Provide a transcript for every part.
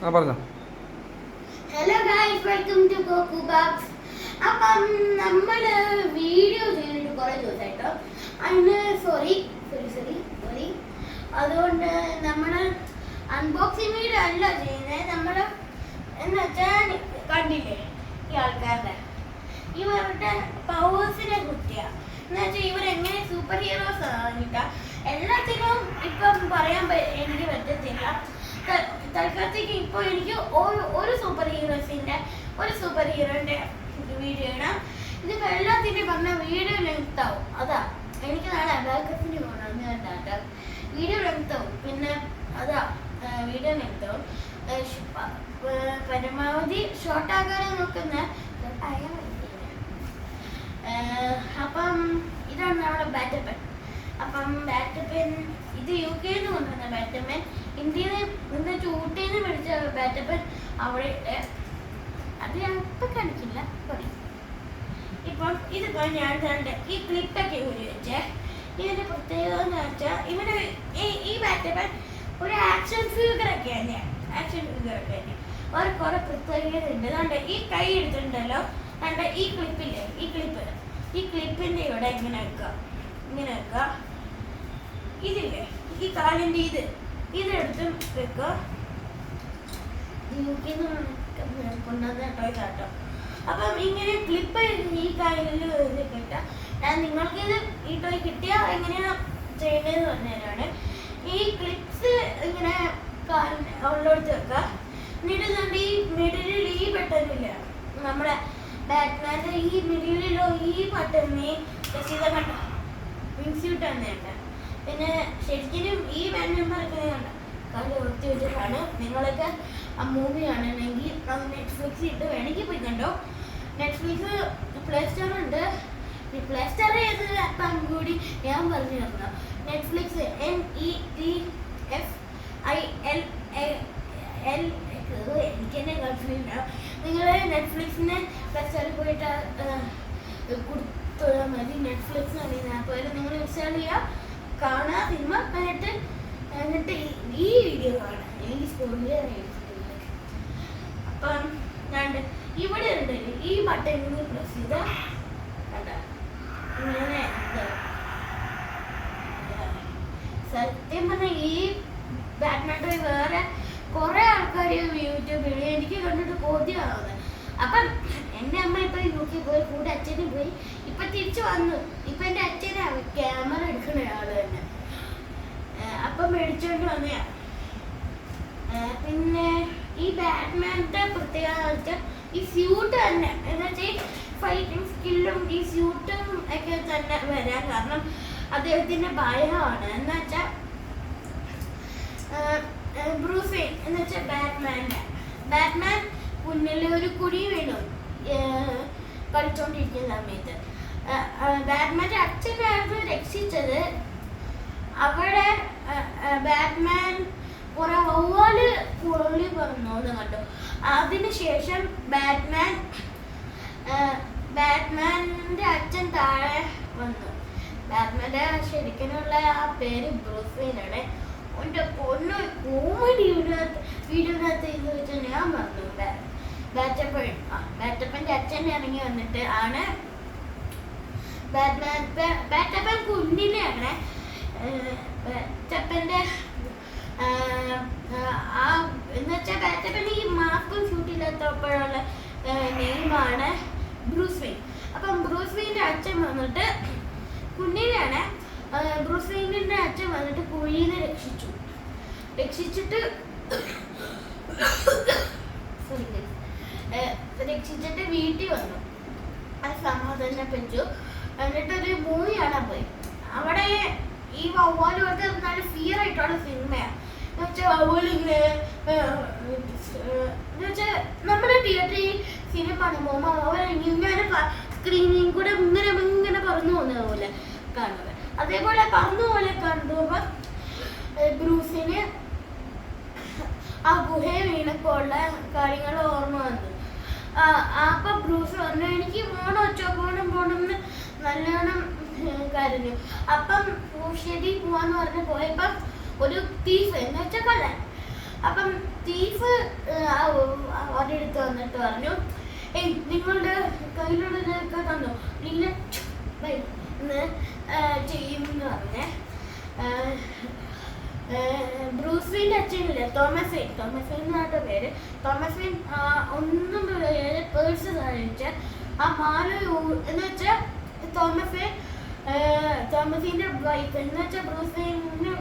പറഞ്ഞോ. Hello guys, welcome to Goku bags. അപ്പം നമ്മൾ വീഡിയോ ചെയ്തിട്ട് കുറേ ദിവസമായിട്ടോ. അതിന് സോറി. അതുകൊണ്ട് നമ്മൾ അൺബോക്സിങ് വീഡിയോ അല്ല ചെയ്യുന്നത്. നമ്മൾ എന്ന് വെച്ചാൽ കണ്ടില്ലേ ഈ ആൾക്കാരുടെ ഇവരുടെ പവേഴ്സിനെ കുറിച്ചാ. എന്ന് വെച്ചാൽ ഇവരെങ്ങനെ സൂപ്പർ ഹീറോസ് ആകിട്ടാ എല്ലാത്തിനും ഇപ്പം പറയാൻ എനിക്ക് പറ്റത്തില്ല. തൽക്കാലത്തേക്ക് ഇപ്പോൾ എനിക്ക് ഒരു സൂപ്പർ ഹീറോന്റെ വീഡിയോ ഇടാം. ഇതിപ്പോൾ എല്ലാത്തിൻ്റെയും പറഞ്ഞ വീഡിയോ ലെങ്ത് ആവും. അതാ എനിക്ക് നാളെ അബാക്കസിന് പോകണം കേട്ടോ. വീഡിയോ ലെങ്ത് ആവും. പിന്നെ അതാ വീഡിയോ ലെങ്ത് ആവും. പരമാവധി ഷോർട്ടാക്കാനെ നോക്കുന്ന അപ്പം ഇതാണ് നമ്മുടെ ബാറ്റപ്പൻ. അപ്പം ബാറ്റപ്പൻ ഇത് UK കൊണ്ടുവന്ന ബാറ്റപ്പൻ. ഇന്ത്യയിൽ നിന്ന് ഊട്ടിയിൽ നിന്ന് മേടിച്ച ബാറ്റപ്പൻ അവിടെ അത് ഞാൻ ഇപ്പം കാണിക്കില്ല. ഇപ്പം ഇതിപ്പോൾ ഞാൻ കണ്ട് ഈ ക്ലിപ്പൊക്കെ ഉപയോഗിച്ചേ. ഇതിൻ്റെ പ്രത്യേകത എന്ന് വെച്ചാൽ ഇവിടെ ഈ ബാറ്റപ്പൻ ഒരു ആക്ഷൻ ഫിഗറൊക്കെ തന്നെയാണ്. ഒരു കുറെ പ്രത്യേകത ഉണ്ട്. അതുകൊണ്ട് ഈ കൈ എടുത്തിട്ടുണ്ടല്ലോ, അതുകൊണ്ട് ഈ ക്ലിപ്പില്ലേ, ഈ ക്ലിപ്പിൻ്റെ ഇവിടെ ഇങ്ങനെ വെക്കുക. ഇതില്ലേ ഈ കാലിൻ്റെ ഇതെടുത്ത് വെക്കുക. UK കൊണ്ടുവന്ന ടോയ് കാട്ടോ. അപ്പം ഇങ്ങനെ ക്ലിപ്പ് ഈ കാലിൽ കിട്ടാം. ഞാൻ നിങ്ങൾക്കിത് ഈ ടോയ് കിട്ടിയാൽ എങ്ങനെയാണ് ചെയ്യേണ്ടതെന്ന് പറഞ്ഞുതരാണ്. ഈ ക്ലിപ്സ് ഇങ്ങനെ ഉള്ളിടത്ത് വെക്കുക. എന്നിട്ട് ഈ മിഡിലിൽ ഈ ബട്ടണില്ല, നമ്മുടെ ബാറ്റ്മാൻ്റെ ഈ മിഡിലിലോ ഈ ബട്ടണിനെ കണ്ട വിങ്സ്യൂട്ട് തന്നെയുണ്ട്. പിന്നെ ശരിക്കും ഈ ബാൻഡ് നമ്പറൊക്കെ കണ്ട കാര്യം ഒത്തി വെച്ചിട്ടാണ്. നിങ്ങളൊക്കെ ആ മൂവി കാണണമെങ്കിൽ അത് നെറ്റ്ഫ്ലിക്സ് ഇട്ട് വേണമെങ്കിൽ പോയി കണ്ടോ. നെറ്റ്ഫ്ലിക്സ് പ്ലേ സ്റ്റോർ ഉണ്ട്. പ്ലേ സ്റ്റോർ ചെയ്ത് അപ്പം കൂടി ഞാൻ പറഞ്ഞു തന്നു. നെറ്റ്ഫ്ലിക്സ് NETFLIL എനിക്കെന്നെ കൺഫ്യൂഷൻ. നിങ്ങൾ നെറ്റ്ഫ്ലിക്സിന് പ്ലേ സ്റ്റോറിൽ പോയിട്ട് കൊടുത്താൽ മതി. നെറ്റ്ഫ്ലിക്സ് അറിയുന്ന ആപ്പ് വരെ നിങ്ങൾ ഇൻസ്റ്റാൾ ചെയ്യുക, കാണുക സിനിമ. എന്നിട്ട് ഈ വീഡിയോ കാണാം. എനിക്ക് സ്കൂളിൽ അപ്പം ഞാൻ ഇവിടെ ഉണ്ട് ഈ ബട്ടൺ പ്രസ് ചെയ്ത ഇങ്ങനെ. സത്യം പറഞ്ഞാൽ ഈ ബാഡ്മിൻ്റൺ വേറെ കുറേ ആൾക്കാർ യൂട്യൂബിൽ എനിക്ക് കണ്ടിട്ട് ബോധ്യമാവുന്നത്. അപ്പം എൻ്റെ അമ്മ ഇപ്പം UK പോയി, കൂടെ അച്ഛനും പോയി. ഇപ്പം തിരിച്ചു വന്നു. ഇപ്പം എൻ്റെ അച്ഛനെ ക്യാമറ എടുക്കണ ആൾ തന്നെ. അപ്പം മേടിച്ചോണ്ട് വന്നതാണ്. പിന്നെ ഈ ബാറ്റ്മാൻ്റെ പ്രത്യേകത വെച്ചാൽ ഈ സ്യൂട്ട് തന്നെ എന്ന് വെച്ചാൽ ഫൈറ്റിംഗ് സ്കില്ലും ഈ സ്യൂട്ടും ഒക്കെ തന്നെ വരാൻ കാരണം അദ്ദേഹത്തിൻ്റെ ഭയമാണ്. എന്ന് വെച്ചാൽ ബ്രൂസ് വെയ്ൻ എന്ന് വെച്ചാൽ ബാറ്റ്മാൻ മുന്നിൽ ഒരു കുഴി വീണു കളിച്ചോണ്ടിരിക്കുന്ന സമയത്ത്. ബാറ്റ്മാൻ്റെ അച്ഛനായിരുന്നു രക്ഷിച്ചത്. അവിടെ ബാറ്റ്മാൻ കുറെ വവ്വാല് പുള്ളി പറഞ്ഞോന്ന് കണ്ടു. അതിനുശേഷം ബാറ്റ്മാൻ്റെ അച്ഛൻ താഴെ വന്നു. ബാറ്റ്മാൻ്റെ ശരിക്കുള്ള ആ പേര് ബ്രൂസ് വെയ്നാണ്. എൻ്റെ പൊന്നു കോമഡി വീഡിയോനകത്ത് ഇത് വെച്ചാൽ ഞാൻ പറഞ്ഞു. ബാറ്റപ്പൻ്റെ അച്ഛൻ ഇറങ്ങി വന്നിട്ട് ആണ് ബാറ്റപ്പൻ കുഞ്ഞിനെയാണ്. ബാറ്റപ്പൻ്റെ എന്ന് വെച്ചാൽ ബാറ്റപ്പൻ്റെ ഈ മാസ്കും ഷൂട്ടില്ലാത്തപ്പോഴുള്ള നെയിമാണ് ബ്രൂസ് വെയ്ൻ. അപ്പം ബ്രൂസ് വെയ്ൻ്റെ അച്ഛൻ വന്നിട്ട് കുഞ്ഞിനെയാണ്. ബ്രൂസ് വെയ്നിൻ്റെ അച്ഛൻ വന്നിട്ട് കുഴിയിൽ രക്ഷിച്ചിട്ട് വീട്ടിൽ വന്നു. അത് സമാധാനപ്പെട്ടു. എന്നിട്ടൊരു മൂവി കാണാൻ പോയി. അവിടെ ഈ വവ്വാലുകൾക്ക് നല്ല ഫിയർ ആയിട്ടുള്ള സിനിമയാണ്. എന്ന് വെച്ചാൽ വവ്വാലിങ്ങനെ എന്ന് വെച്ചാൽ നമ്മുടെ തിയേറ്ററിൽ സിനിമ കാണുമ്പോൾ അവരിങ്ങനെ സ്ക്രീനിൽ കൂടെ ഇങ്ങനെ പറന്നു പോകുന്നത് പോലെ കാണുന്നത്. അതേപോലെ പറന്നു പോലെ കണ്ടുമ്പോൾ ബ്രൂസിന് ആ ഗുഹയെ വീണപ്പോൾ ഉള്ള കാര്യങ്ങൾ ഓർമ്മ വന്നു. അപ്പം ബ്രൂസ് പറഞ്ഞു എനിക്ക് പോകണമെന്ന് നല്ലോണം കരഞ്ഞു. അപ്പം ശരി പോവാന്ന് പറഞ്ഞ് പോയപ്പം ഒരു തീഫ് എന്ന് വെച്ചാൽ കള്ളൻ. അപ്പം തീഫ് അവരുടെ അടുത്ത് വന്നിട്ട് പറഞ്ഞു, ഏയ് നിങ്ങളുടെ കയ്യിലുള്ളതൊക്കെ തന്നു, നിങ്ങൾ എന്ന് ചെയ്യുമെന്ന് പറഞ്ഞേ. ബ്രൂസ് വെയിൻ്റെ അച്ഛനില്ലേ, തോമസ് വെയിൻ എന്നാണ് പേര്. തോമസ് വെയിൻ ഒന്നും പേഴ്സ് കഴിച്ച ആ മാല എന്ന് വെച്ചാൽ തോമസിന്റെ വൈഫ് എന്ന് വെച്ചാൽ ബ്രൂസ് വെയിന്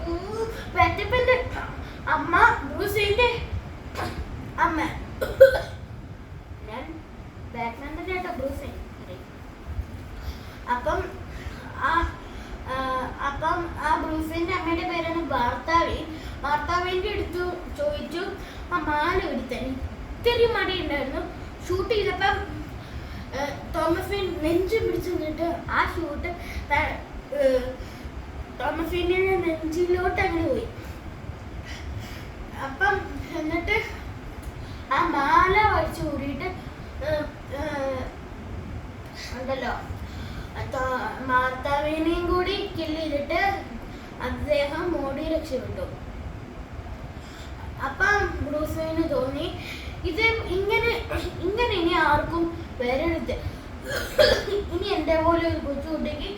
പെറ്റപ്പൻ്റെ അമ്മ, ബ്രൂസ് വെയിൻ്റെ അമ്മ. ഞാൻ ബാറ്റ്മാൻ്റെ കേട്ടോ ബ്രൂസ് വെയിൻ. അപ്പം ആ ബ്രൂസ് വെയിൻ്റെ അമ്മയുടെ പേരാണ് വാർത്താവീൻ. വാർത്താവീൻ്റെ അടുത്ത് ചോദിച്ചു ആ മാല എടുത്താൻ. ഇത്തിരി മടി ഉണ്ടായിരുന്നു. ഷൂട്ട് ചെയ്തപ്പം തോമസ് വെയിൻ നെഞ്ച് പിടിച്ചു നിന്നിട്ട് ആ ഷൂട്ട് തോമസ് വെയിൻ്റെ നെഞ്ചിലോട്ട് അങ്ങനെ പോയി. അപ്പം എന്നിട്ട് ആ മാല വലിച്ചു കൂടിയിട്ട് ഉണ്ടല്ലോ മാർത്താവിനെയും കൂടി കില്ല് ചെയ്തിട്ട് അദ്ദേഹം ഓടി രക്ഷപ്പെട്ടു. അപ്പം ബ്രൂസ് വെയിന് തോന്നി ഇത് ഇങ്ങനെ ഇനി ആർക്കും വരരുത്, ഇനി എൻ്റെ പോലെ ഒരു കൊച്ചുകുട്ടിക്ക്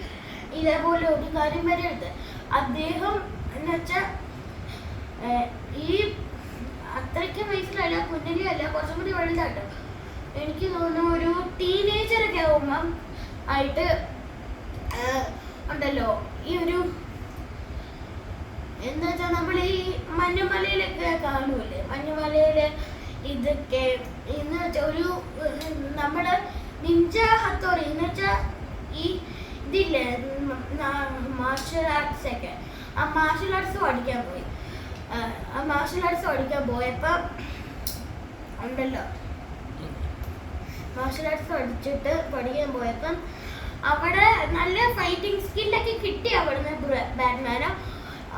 ഇതേപോലെ ഒരു കാര്യം വരരുത്. അദ്ദേഹം എന്ന് വെച്ചാൽ ഈ അത്രയ്ക്ക് വയസ്സിലല്ല, കുഞ്ഞിലല്ല, കുറച്ചും കൂടി വലുതാട്ടോ. എനിക്ക് തോന്നുന്നു ഒരു ടീനേജറൊക്കെ ആവുമ്പം ആയിട്ട് ഉണ്ടല്ലോ ഈ ഒരു എന്താ വെച്ചാൽ നമ്മൾ ഈ മഞ്ഞുമലയിലൊക്കെ കാണുമല്ലേ, മഞ്ഞുമലയില് ഇതൊക്കെ എന്ന് വെച്ചാൽ ഒരു നമ്മുടെ നിഞ്ച ഹത്തോറി എന്ന് വെച്ചാൽ ഈ ഇതില്ലേ മാർഷൽ ആർട്സ് ഒക്കെ, ആ മാർഷൽ ആർട്സ് പഠിക്കാൻ പോയപ്പോൾ ഉണ്ടല്ലോ മാർഷൽ ആർട്സ് പഠിക്കാൻ പോയപ്പം അവിടെ നല്ല ഫൈറ്റിംഗ് സ്കില്ലൊക്കെ കിട്ടി അവിടുന്ന് ബാറ്റ്മാന്.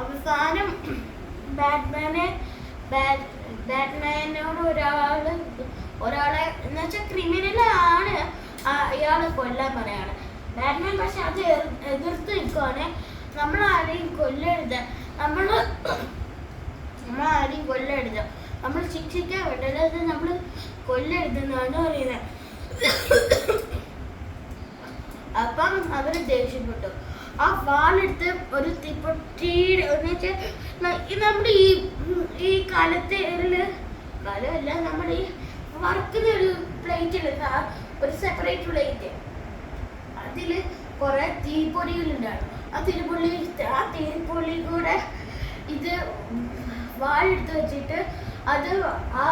അവസാനം ബാറ്റ്മാനോട് ഒരാളെ എന്ന് വെച്ചാൽ ക്രിമിനലാണ് ഇയാള് കൊല്ലാൻ പറയാണ്. ബാറ്റ്മാൻ പക്ഷെ അത് എതിർത്ത് നിൽക്കുവാണ്. നമ്മളാരെയും കൊല്ലരുത്, നമ്മളാരെയും കൊല്ലരുത്, നമ്മൾ ശിക്ഷിക്കാൻ വേണ്ടത് നമ്മൾ കൊല്ലരുതെന്നാണ് പറയുന്നത്. അപ്പം അവർ ദേഷ്യപ്പെട്ടു. ആ വാളെടുത്ത് ഒരു തീപ്പൊട്ടിയുടെ നമ്മുടെ ഈ കാലമല്ല, നമ്മുടെ ഈ വറുക്കുന്ന ഒരു പ്ലേറ്റ് എടുക്കുക, ഒരു സെപ്പറേറ്റ് പ്ലേറ്റ്, അതിൽ കുറെ തീപ്പൊടികളുണ്ടായിരുന്നു. ആ തീപ്പൊടി കൂടെ ഇത് വാളെടുത്ത് വെച്ചിട്ട് അത് ആ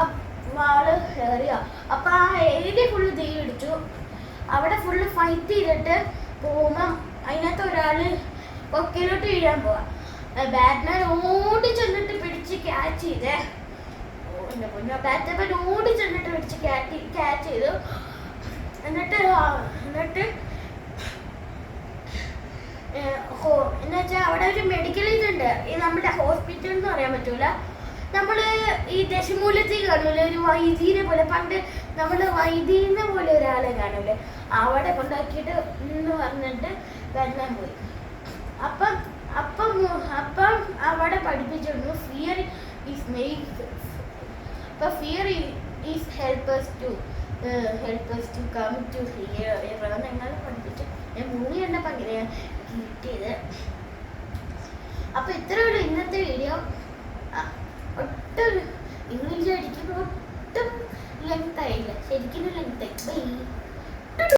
വാള് എറിയുക. അപ്പൊ ആ ഏരിയ ഫുള്ള് തീ പിടിച്ചു. അവിടെ ഫുള്ള് ഫൈറ്റ് ചെയ്തിട്ട് പോകുമ്പം അതിനകത്ത് ഒരാള് പൊക്കയിലോട്ട് വീഴാൻ പോവാ. ബാറ്റ്മാൻ ഓടി ചെന്നിട്ട് പിടിച്ച് ക്യാച്ച് ചെയ്തേ. ബാറ്റ്മാൻ ഓടി ചെന്നിട്ട് പിടിച്ച് ക്യാച്ച് ചെയ്തു. എന്നിട്ട് എന്നുവെച്ചാൽ അവിടെ ഒരു മെഡിക്കൽ ഇതുണ്ട്, ഈ നമ്മുടെ ഹോസ്പിറ്റൽ എന്ന് പറയാൻ പറ്റൂല, നമ്മള് ഈ ദശമൂലത്തിൽ കാണൂലെ ഒരു വൈദ്യനെ പോലെ, പണ്ട് നമ്മള് വൈദ്യനെ പോലെ ഒരാളെ കാണൂലെ, അവിടെ കൊണ്ടാക്കിയിട്ട് എന്ന് പറഞ്ഞിട്ട് ബാറ്റ്മാൻ പോയി. അപ്പം അവിടെ പഠിപ്പിച്ചിരുന്നു fear is helpers to come to here ഞങ്ങൾ പഠിപ്പിച്ചു. ഞാൻ 3 കണ്ടപ്പോൾ അങ്ങനെയാണ് കിട്ടിയത്. അപ്പൊ ഇത്രയുള്ള ഇന്നത്തെ വീഡിയോ. ഒട്ടും ഇംഗ്ലീഷ് അടിക്കുമ്പോൾ ഒട്ടും ലെങ്ത് ആയില്ല, ശരിക്കും ലെങ്ത് ആയി. ബൈ.